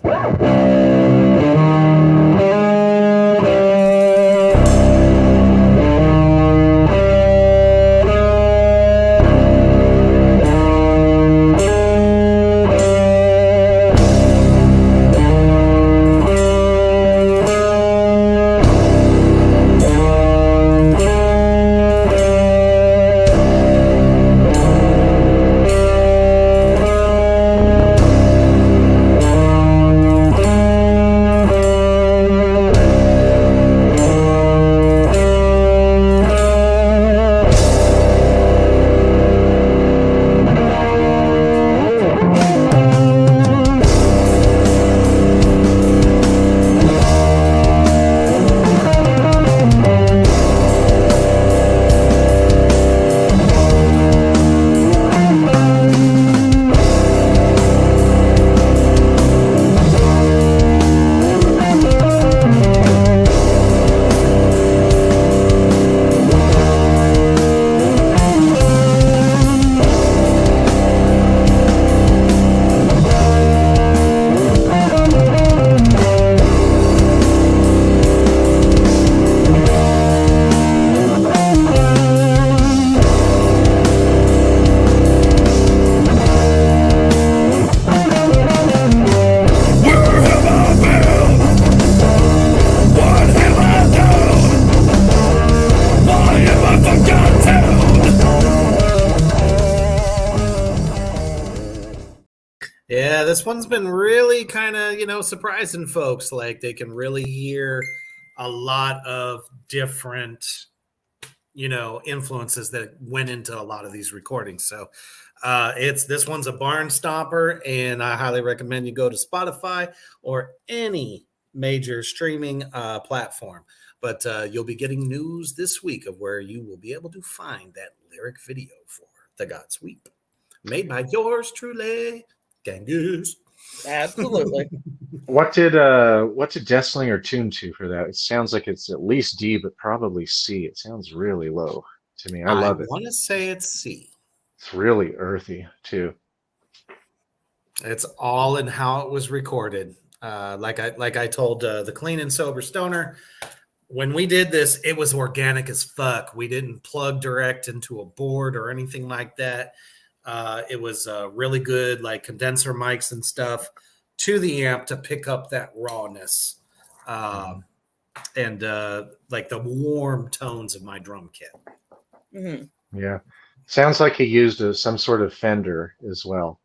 Yeah, this one's been really kind of, surprising folks. Like they can really hear a lot of different, influences that went into a lot of these recordings. So this one's a barn stomper, and I highly recommend you go to Spotify or any major streaming platform. But you'll be getting news this week of where you will be able to find that lyric video for The Gods Weep, made by yours truly, Gangis. Absolutely. What did Desslinger tune to for that? It sounds like it's at least D, but probably C. It sounds really low to me. I I love it. want to say it's C. It's really earthy too. It's all in how it was recorded. Like I told the Clean and Sober Stoner, when we did this, it was organic as fuck. We didn't plug direct into a board or anything like that. It was really good, like condenser mics and stuff to the amp to pick up that rawness and like the warm tones of my drum kit. Mm-hmm. Yeah, sounds like he used some sort of Fender as well.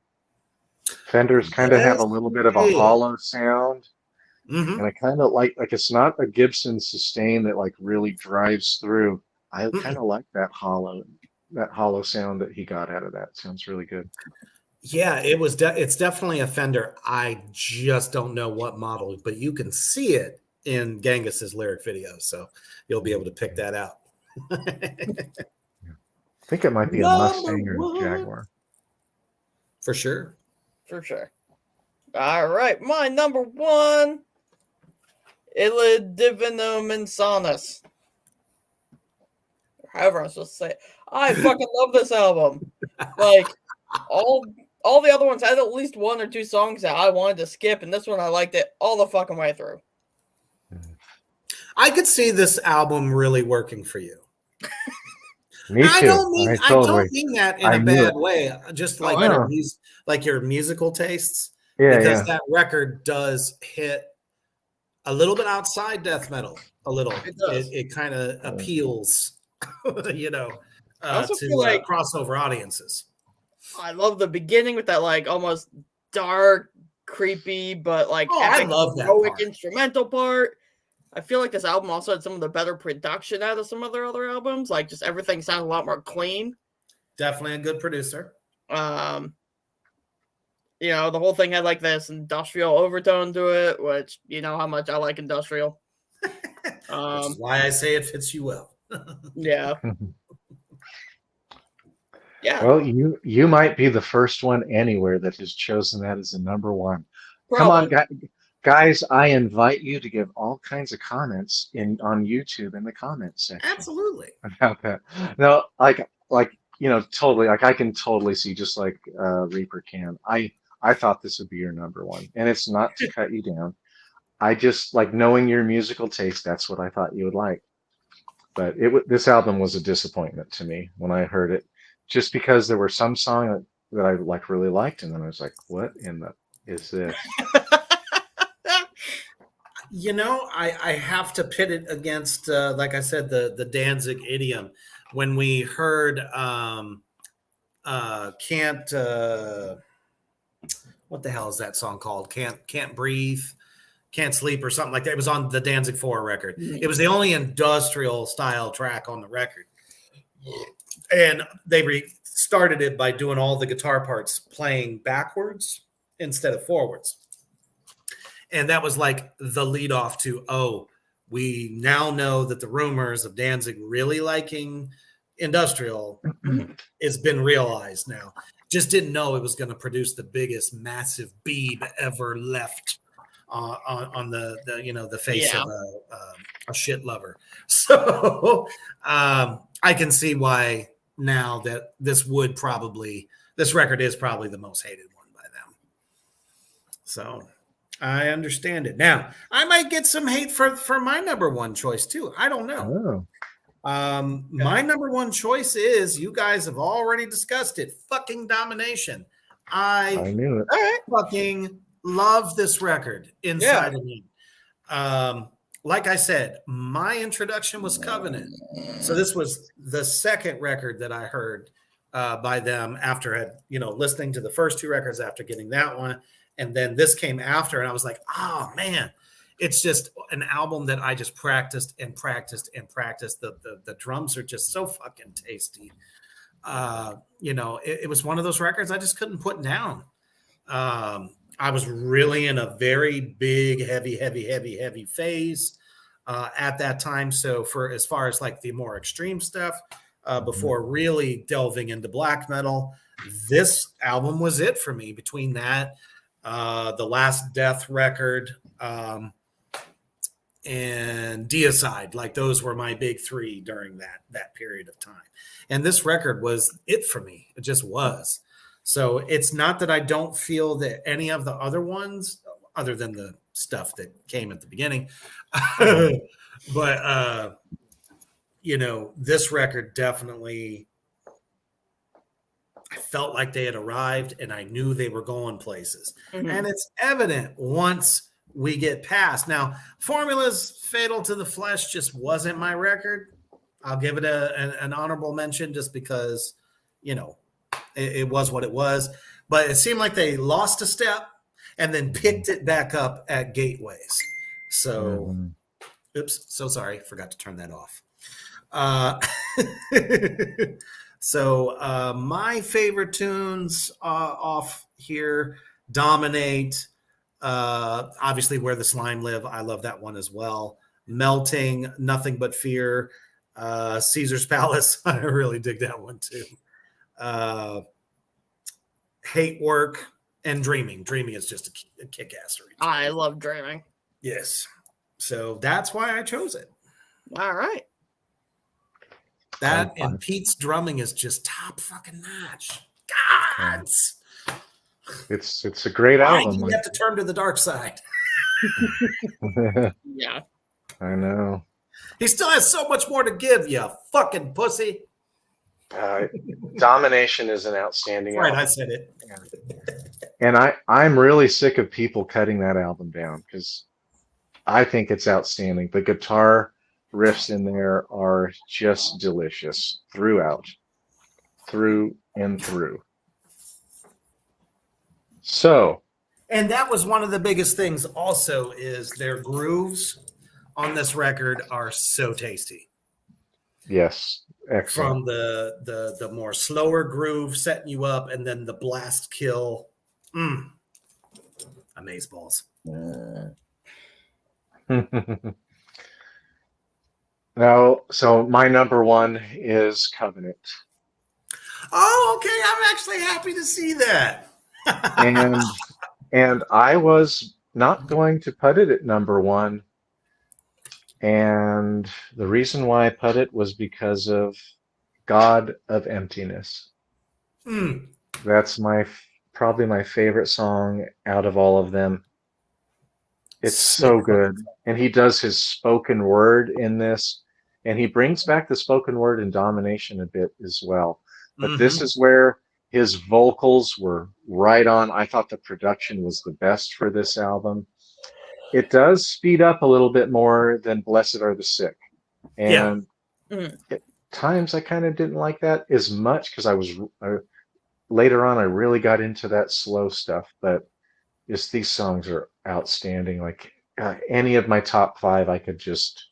Fenders kind of have a little bit of a hollow sound, and I kind of like it's not a Gibson sustain that like really drives through. I kind of like that hollow sound that he got out of that. Sounds really good. Yeah, it was. It's definitely a Fender. I just don't know what model, but you can see it in Gangis's lyric video, so you'll be able to pick that out. I think it might be a Mustang or a Jaguar. For sure. For sure. All right, my number one, Illa Divinum Insanus. However I'm supposed to say it. I fucking love this album. Like, all the other ones had at least one or two songs that I wanted to skip, and this one I liked it all the fucking way through. I could see this album really working for you. Me too. I don't mean that in a bad way. Just like like your musical tastes. Yeah, because that record does hit a little bit outside death metal. A little. It kind of appeals, you know, to crossover audiences. I love the beginning with that like almost dark, creepy, but like I love that part. Instrumental part. I feel like this album also had some of the better production out of some of their other albums. Like just everything sounds a lot more clean. Definitely a good producer. You know, the whole thing had like this industrial overtone to it, which you know how much I like industrial. Which is why I say it fits you well. Yeah. Yeah. Well, you might be the first one anywhere that has chosen that as a number one. Probably. Come on, guys! I invite you to give all kinds of comments on YouTube in the comments section. Absolutely. About that. No, like you know, totally. Like I can totally see, just like Reaper can. I thought this would be your number one, and it's not to cut you down. I just like knowing your musical taste. That's what I thought you would like. But this album was a disappointment to me when I heard it, just because there were some songs that I like really liked, and then I was like, "What in the is this?" You know, I have to pit it against, like I said, the Danzig idiom. When we heard "Can't," what the hell is that song called? Can't breathe, can't sleep, or something like that. It was on the Danzig 4 record. It was the only industrial style track on the record, and they started it by doing all the guitar parts playing backwards instead of forwards. And that was like the lead off to, we now know that the rumors of Danzig really liking industrial has been realized now. Just didn't know it was going to produce the biggest massive bead ever left on the face of a shit lover. So I can see why now that this record is probably the most hated one by them. So I understand it. Now, I might get some hate for my number one choice too. I don't know. My number one choice is, you guys have already discussed it, fucking Domination. I knew it. Fucking love this record inside of me. Like I said, my introduction was Covenant. So this was the second record that I heard by them after listening to the first two records after getting that one. And then this came after, and I was like, oh, man, it's just an album that I just practiced and practiced and practiced. The drums are just so fucking tasty. It was one of those records I just couldn't put down. I was really in a very big, heavy phase at that time. So for as far as like the more extreme stuff, before really delving into black metal, this album was it for me. Between that, The Last Death record, and Deicide. Like those were my big three during that period of time. And this record was it for me. It just was. So it's not that I don't feel that any of the other ones, other than the stuff that came at the beginning, but this record definitely, I felt like they had arrived and I knew they were going places. Mhm. And it's evident once we get past. Now, Formula's Fatal to the Flesh just wasn't my record. I'll give it an honorable mention just because, it was what it was. But it seemed like they lost a step and then picked it back up at Gateways. So, oops, so sorry. Forgot to turn that off. So my favorite tunes off here, Dominate, obviously Where the Slime Live. I love that one as well. Melting, Nothing But Fear, Caesar's Palace. I really dig that one too. Hate Work, and Dreaming. Dreaming is just a kick-ass read. I love Dreaming. Yes. So that's why I chose it. All right. That and Pete's drumming is just top fucking notch. Gods. It's a great album. You have to turn to the dark side. Yeah. I know. He still has so much more to give you, fucking pussy. Domination is an outstanding Right, album. I said it. And I'm really sick of people cutting that album down because I think it's outstanding. The guitar riffs in there are just delicious throughout, through and through. So, and that was one of the biggest things also is their grooves on this record are so tasty. Yes, excellent. From the more slower groove setting you up and then the blast kill. Amazeballs. Now, so my number one is Covenant. Oh, okay. I'm actually happy to see that. and I was not going to put it at number one. And the reason why I put it was because of God of Emptiness. That's probably my favorite song out of all of them. It's so good. And he does his spoken word in this, and he brings back the spoken word in Domination a bit as well. But this is where his vocals were right on. I thought the production was the best for this album. It does speed up a little bit more than Blessed Are the Sick. And at times I kind of didn't like that as much because later on I really got into that slow stuff. But just these songs are outstanding. Like any of my top 5 I could just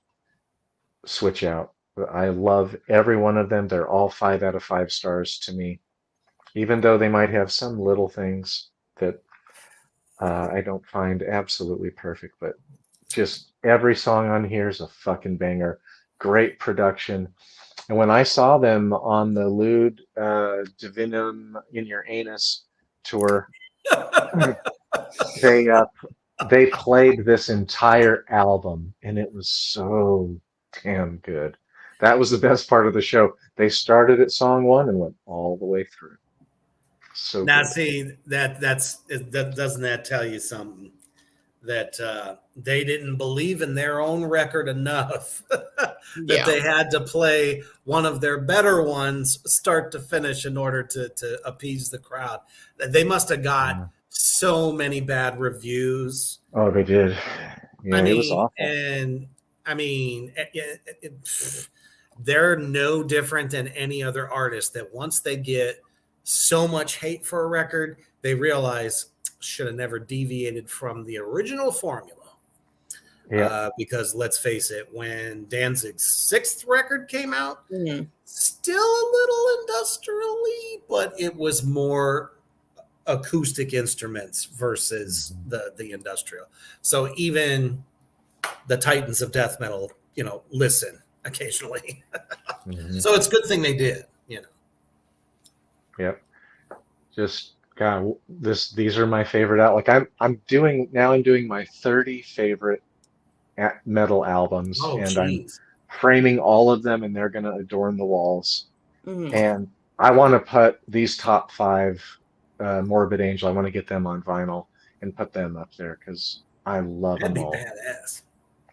switch out. I love every one of them. They're all 5 out of 5 stars to me. Even though they might have some little things that I don't find absolutely perfect, but just every song on here is a fucking banger. Great production. And when I saw them on the Lude Divinum in Your Anus tour, they played this entire album, and it was so damn good. That was the best part of the show. They started at song 1 and went all the way through. So now, good. see that doesn't that tell you something? That they didn't believe in their own record enough that they had to play one of their better ones start to finish in order to appease the crowd. They must have got so many bad reviews. Oh, they did. Yeah, it was awful. And I mean, they're no different than any other artist that once they get so much hate for a record, they realize should have never deviated from the original formula. Yeah. Because let's face it, when Danzig's 6th record came out, still a little industrially, but it was more acoustic instruments versus the industrial. So even the titans of death metal, listen occasionally. So it's a good thing they did, Yep. Just God, these are my favorite out. Like I'm doing my 30 favorite metal albums, Oh, and I'm jeez. framing all of them, and they're gonna adorn the walls. Mhm. And I want to put these top five, Morbid Angel. I want to get them on vinyl and put them up there because I love That'd them be all. badass.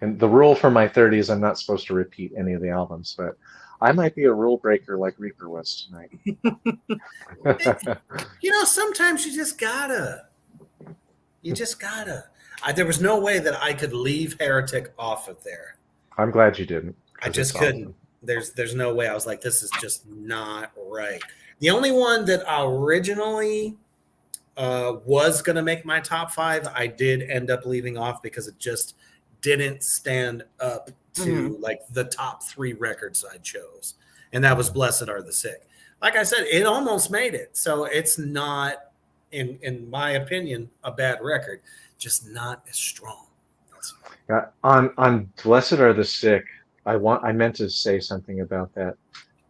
And the rule for my 30 is I'm not supposed to repeat any of the albums, but I might be a rule breaker like Reaper was tonight. Sometimes you just gotta. You just gotta. There was no way that I could leave Heretic off of there. I'm glad you didn't I because just it's couldn't. awesome. There's no way. I was like, this is just not right. The only one that originally was gonna make my top five, I did end up leaving off because it just didn't stand up to like the top three records I chose, and that was "Blessed Are the Sick." Like I said, it almost made it, so it's not, in my opinion, a bad record, just not as strong. Yeah, on Blessed Are the Sick, I meant to say something about that.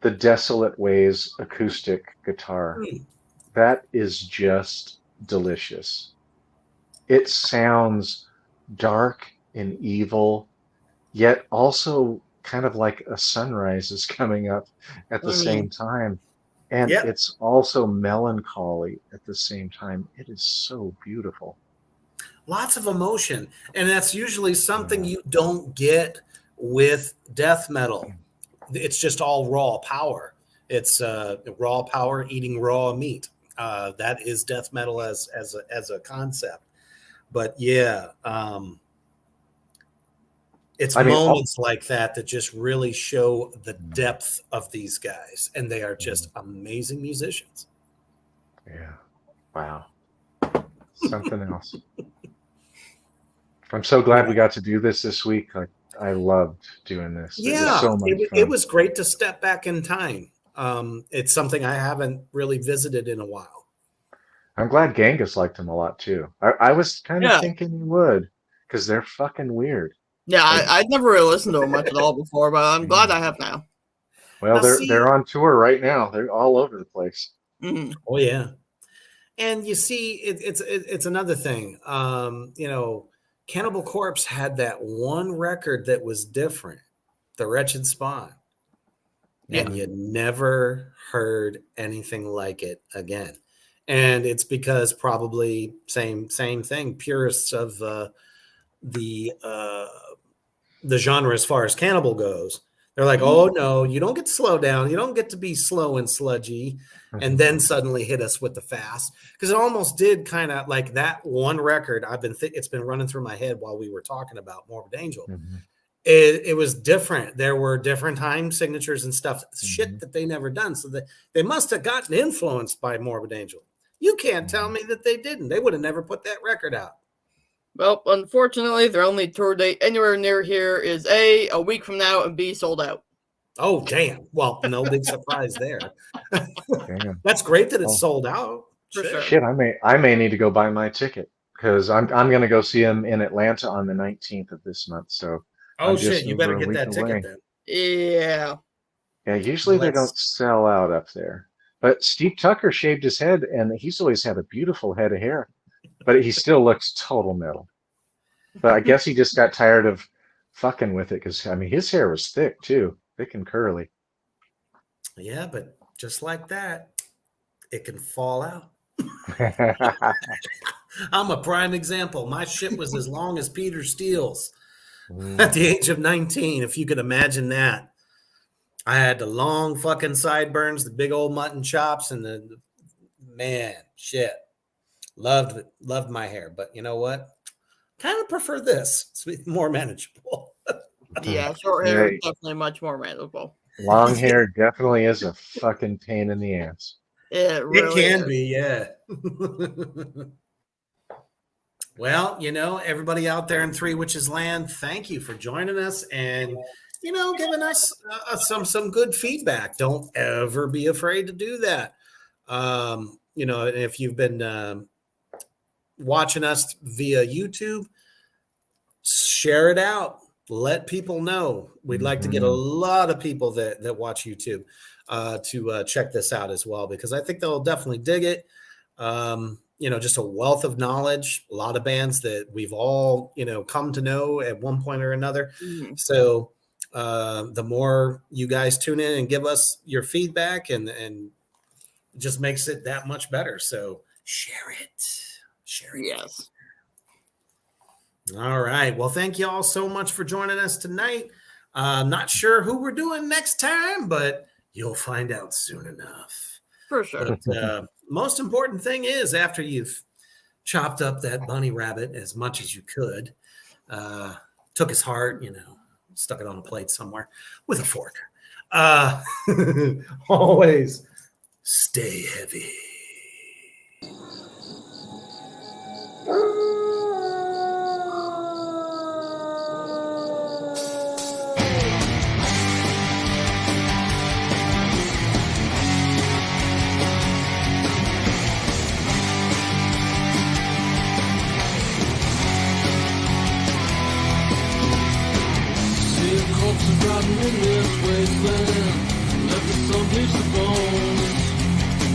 The Desolate Ways acoustic guitar. That is just delicious. It sounds dark and evil, yet also kind of like a sunrise is coming up at the same time. And Yep. it's also melancholy at the same time. It is so beautiful. Lots of emotion, and that's usually something you don't get with death metal. It's just all raw power. It's raw power eating raw meat. That is death metal as a concept. But yeah, it's I mean, moments like that just really show the depth of these guys, and they are just amazing musicians. yeah, wow, something else. I'm so glad we got to do this week. Like, I loved doing this. It was Yeah, so much it fun. was great to step back in time. It's something I haven't really visited in a while. I'm glad Gangis liked him a lot too. I was kind of Yeah. thinking he would because they're fucking weird. Yeah, Like, I'd never really listened to him much at all before, but I'm glad I have now. well, Now, they're on tour right now. They're all over the place. Oh yeah, and you see, it's another thing. Cannibal Corpse had that one record that was different, The Wretched Spawn, and you never heard anything like it again. And it's because probably same thing. Purists of the genre as far as cannibal goes, they're like, oh no, you don't get to slow down, you don't get to be slow and sludgy and then suddenly hit us with the fast, because it almost did kind of like that one record. It's been running through my head while we were talking about Morbid Angel. It was different. There were different time signatures and stuff, shit that they never done, so they must have gotten influenced by Morbid Angel. You can't tell me that they didn't. They would have never put that record out. Well, unfortunately, their only tour date anywhere near here is A, a week from now, and B, sold out. Oh, damn. Well, no big surprise there. Damn. That's great that it's sold out. For sure. Shit, I may need to go buy my ticket because I'm going to go see him in Atlanta on the 19th of this month. So oh shit, you better get that ticket then. Yeah. Yeah, usually they don't sell out up there. But Steve Tucker shaved his head, and he's always had a beautiful head of hair, but he still looks total metal. But I guess he just got tired of fucking with it because, I mean, his hair was thick too, thick and curly. Yeah, but just like that, it can fall out. I'm a prime example. My shit was as long as Peter Steele's at the age of 19, if you could imagine that. I had the long fucking sideburns, the big old mutton chops, and the man, shit. Loved my hair, but you know what? Kind of prefer this. It's more manageable. Yeah, short hair is definitely much more manageable. Long hair definitely is a fucking pain in the ass. It really can be, yeah. Well, everybody out there in Three Witches Land, thank you for joining us and giving us some good feedback. Don't ever be afraid to do that. If you've been watching us via YouTube, share it out. Let people know. We'd like to get a lot of people that watch YouTube to check this out as well, because I think they'll definitely dig it. Just a wealth of knowledge, a lot of bands that we've all, come to know at one point or another. Mhm. So the more you guys tune in and give us your feedback and it just makes it that much better. So share it. Yes. All right. Well, thank you all so much for joining us tonight. I'm not sure who we're doing next time, but you'll find out soon enough. For sure. But most important thing is after you've chopped up that bunny rabbit as much as you could, took his heart, stuck it on a plate somewhere with a fork. Always stay heavy. Rotting in this wasteland, left with some bleach to bone.